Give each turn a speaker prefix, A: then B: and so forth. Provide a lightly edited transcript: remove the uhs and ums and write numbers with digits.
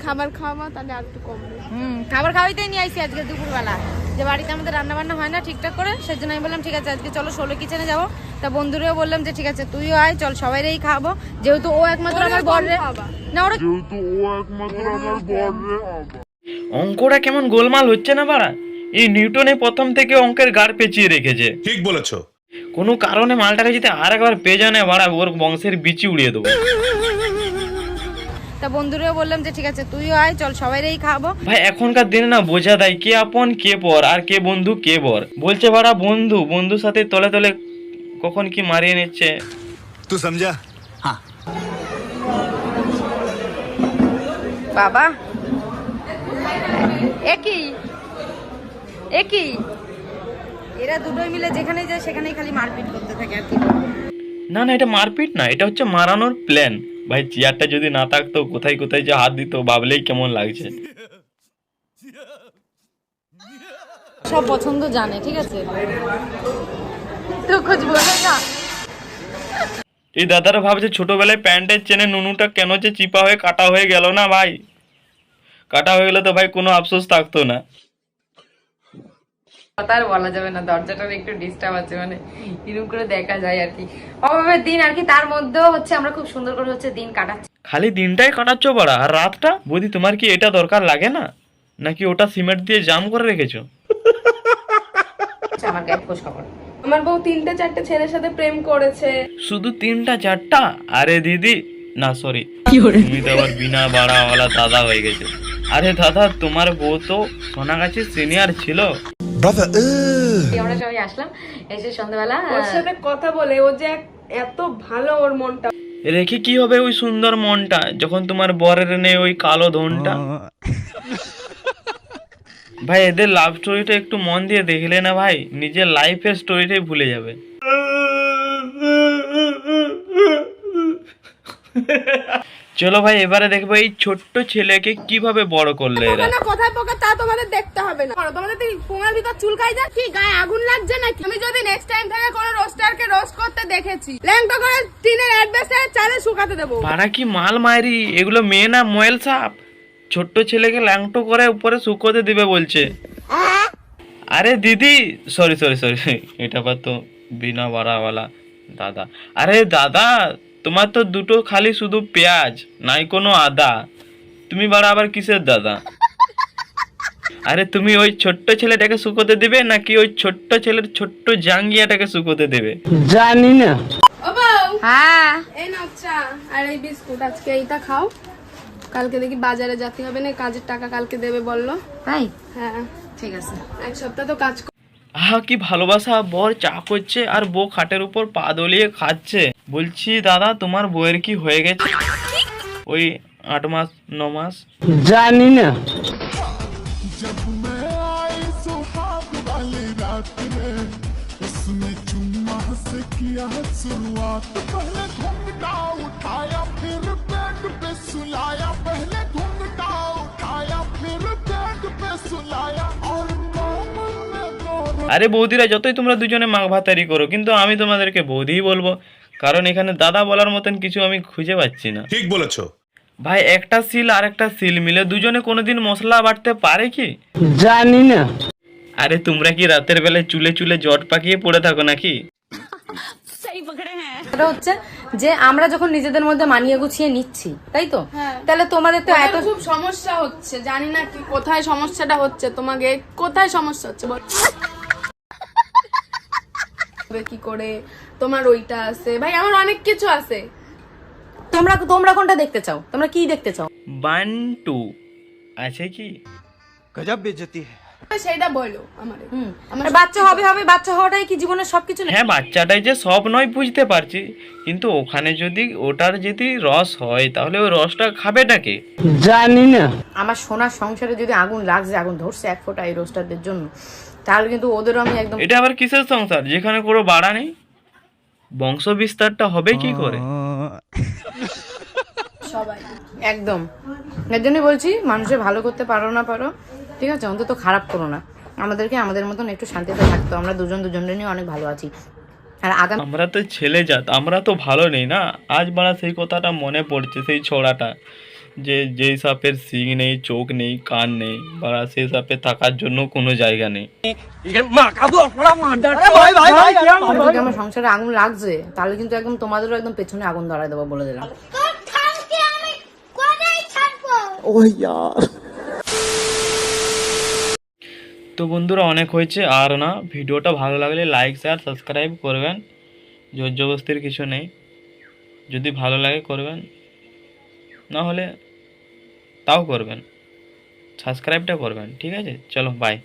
A: খাবার খাওয়া তাহলে আর একটু কমবে।
B: খাবার খাওয়াইতেই নিয়ে আইছি আজকে দুপুরবেলা, যে বাড়িতে আমাদের রান্না বান্না হয় না ঠিকঠাক করে, সেজন্য আমি বললাম ঠিক আছে আজকে চলো 16 কিচেনে যাবো। তা বন্ধুরেও বললাম যে ঠিক আছে তুইও আয়, চল সবাইরেই খাবো, যেহেতু ও একমাত্র আমার বর রে না, ওরা
C: অঙ্কটা কেমন গোলমাল হচ্ছে না বাড়া। এই নিউটনে প্রথম থেকে অঙ্কের গাড় পেঁচিয়ে রেখেছে।
D: ঠিক বলেছো।
C: কোনো কারণে মালটাকে যদি আর একবার পেয়ে যায় না বাড়া, ওর বংশের বিচি উড়িয়ে দেবো।
B: তা বন্ধুরেও বললাম যে ঠিক আছে তুইও আয়, চল সবাইরেই খাবো।
C: ভাই এখনকার দিনে না বোঝা দেয় কে আপন কে পর, আর কে বন্ধু কে বর। বলছে বাড়া বন্ধু, বন্ধুর সাথে তলে তলে কখন কি মারিয়ে নিচ্ছে।
D: তুই সমঝা? হ্যাঁ।
B: বাবা একই এরা দুটোই মিলে যেখানেই যায় সেখানেই খালি মারপিট করতে থাকে আর কি।
C: না না, এটা মারপিট না, এটা হচ্ছে মারানোর প্ল্যান। ভাই চেয়ারটা যদি না থাকতো কোথায় কোথায় যে হাত দিত ভাবলেই কেমন লাগছে।
B: সব পছন্দ জানে, ঠিক আছে তো খোঁজ বলে না।
C: এই দাদারা ভাবছে ছোটবেলায় প্যান্টের চেনে নুনুটা কেন যে চিপা হয়ে কাটা হয়ে গেল না ভাই। কাটা হয়ে গেলে তো ভাই কোনো আফসোস থাকতো না।
B: কথা আর বলা যাবে না, দরজাটার একটু ডিস্টার্ব আছে, মানে এরকম করে দেখা যায় আর কি, অভাবের দিন আর কি। তার মধ্যেও হচ্ছে আমরা খুব সুন্দর করে হচ্ছে দিন কাটাচ্ছি।
C: খালি দিনটাই কাটাচ্ছ বাড়া, আর রাতটা বৌদি তোমার কি এটা দরকার লাগে না, নাকি ওটা সিমেন্ট দিয়ে জাম করে রেখেছো?
B: আমার গায়ে খোঁজ খবর,
A: আমার বউ 3-4টে ছেলের সাথে প্রেম করেছে।
C: শুধু 3-4টা? আরে দিদি না সরি, তুমি তো আবার বিনা বাড়াওয়ালা দাদা হয়ে গেছে। আরে দাদা তোমার বউ তো সোনাগাছির সিনিয়র ছিল।
B: আমরা সবাই আসলাম, এসে সন্ধ্যাবেলা
A: ওর সাথে কথা বলে, ও যে এত ভালো, ওর মনটা।
C: রেখে কি হবে ওই সুন্দর মনটা যখন তোমার বরের নেই ওই কালো ধনটা। ভাই এদের লাভ স্টোরিটা একটু মন দিয়ে দেখলে না ভাই, নিজের লাইফের স্টোরিটাই ভুলে যাবে। চলো ভাই এবারে দেখবো এই ছোট্ট ছেলেকে কিভাবে বড় করলে এরা।
A: কোথায় পোকা তা তোমাদের দেখতে হবে না, তোমাদের পোঙার ভিতর চুলকাই যায় কি, গায়ে আগুন লাগছে নাকি? আমি যদি নেক্সট টাইম থেকে কোনো রোস্টারকে রোস্ট করতে দেখেছি, ল্যাংটা করে টিনের অ্যাডভেস্টারে চালে শুকাতে দেবো।
C: পাড়া কি মাল মারি, এগুলো মেয়ে না মোয়েল সাপ। ছোট্ট ছেলেকে ল্যাংটো করে উপরে শুকোতে দিবে বলছে। আরে দিদি সরি সরি সরি, এটা বা তো বিনা বাড়াওয়ালা দাদা। আরে দাদা তোমার তো দুটো খালি শুধু পেঁয়াজ, নাই কোনো আদা, তুমি বাড়া আবার কিসের দাদা? আরে তুমি ওই ছোট্ট ছেলেটাকে শুকোতে দিবে নাকি ওই ছোট্ট ছেলের ছোট্ট জাঙ্গিয়াটাকে শুকোতে দেবে?
E: জানি না।
A: ও বউ,
B: হ্যাঁ
A: এই নাও চা আর এই বিস্কুট, আজকে এইটা খাও, কালকে দেখি বাজারে যেতে হবে না, কাজের টাকা কালকে দেবে বললো।
B: তাই
A: হ্যাঁ
B: ঠিক আছে।
A: এক সপ্তাহ তো কাজ
C: আহা কি ভালোবাসা, বর চা করছে আর বউ খাটের উপর পা দলিয়ে খাচ্ছে। বলছি দাদা তোমার বউয়ের কি হয়ে গেছে ওই 8 মাস 9 মাস?
E: জানি না।
C: আরে বৌদিরা যতই তোমরা দুজনে মাঘ ভাতারি করো, কিন্তু আমি তোমাদেরকে বৌদিই বলবো, কারণ এখানে দাদা বলার মতন কিছু আমি খুঁজে পাচ্ছি না।
D: ঠিক বলেছো।
C: ভাই একটা সিল আর একটা সিল মিলে দুজনে কোনোদিন মশলা বাটতে পারে কি?
E: জানি না।
C: আরে তোমরা কি রাতের বেলায় চুলে চুলে জট পাকিয়ে পড়ে থাকো নাকি?
B: এটা হচ্ছে যে আমরা যখন নিজেদের মধ্যে মানিয়ে গুছিয়ে নিচ্ছি, তাই তো? তাহলে তোমাদের তো এত
A: খুব সমস্যা হচ্ছে, জানি না কি কোথায় সমস্যাটা হচ্ছে, তোমাকে কোথায় সমস্যা হচ্ছে বল। কি করে তোমার ওইটা আছে, ভাই আমার অনেক কিছু আছে।
B: তোমরা কোনটা দেখতে চাও? তোমরা কি দেখতে চাও?
C: 1 2 আছে কি?
E: গজব বেজতি है।
A: সেটা বলো আমারে।
B: আর বাচ্চা হবে, বাচ্চা হওয়াটাই কি জীবনের সবকিছু না?
C: হ্যাঁ বাচ্চাটাই যে সব নয় বুঝতে পারছি, কিন্তু ওখানে যদি ওটার যদি রস হয় তাহলে ওই রসটা খাবেটাকে?
E: জানি না।
B: আমার সোনার সংসারে যদি আগুন লাগছে, আগুন ধরছে 1 ফোঁটা এই রোস্টারদের জন্য, তাহলে কিন্তু ওদেরও আমি একদম।
C: এটা আবার কিসের সংসার যেখানে কোনো বাড়া নেই? বংশ বিস্তারটা হবে কি করে?
A: সবাই
B: একদম এর জন্যই বলছি, মানুষের ভালো করতে পারো না পারো, ঠিক আছে, অন্তত খারাপ করো না। আমাদেরকে আমাদের মতন একটু শান্তিতে থাকতো, আমরা দুজনের নিয়ে অনেক ভালো আছি। আর আগামী
C: আমরা তো ছেলে জাত, আমরা তো ভালো নেই না। আজ বাড়া সেই কথাটা মনে পড়ছে, সেই ছোড়াটা যে যেই সাপের শিং নেই, চোখ নেই, কান নেই, বা সেই সাপে থাকার জন্য কোনো জায়গা নেই।
B: যদি আমার সংসারে আগুন লাগছে তাহলে কিন্তু একদম তোমাদেরও একদম পেছনে আগুন ধরায় দেবো বলে দিলাম।
C: তো বন্ধুরা অনেক হয়েছে আর না, ভিডিওটা ভালো লাগলে লাইক শেয়ার সাবস্ক্রাইব করবেন, জোর জবরদস্তির কিছু নেই, যদি ভালো লাগে করবেন, না হলে তাও করবেন, সাবস্ক্রাইবটা করবেন, ঠিক আছে? চলো বাই।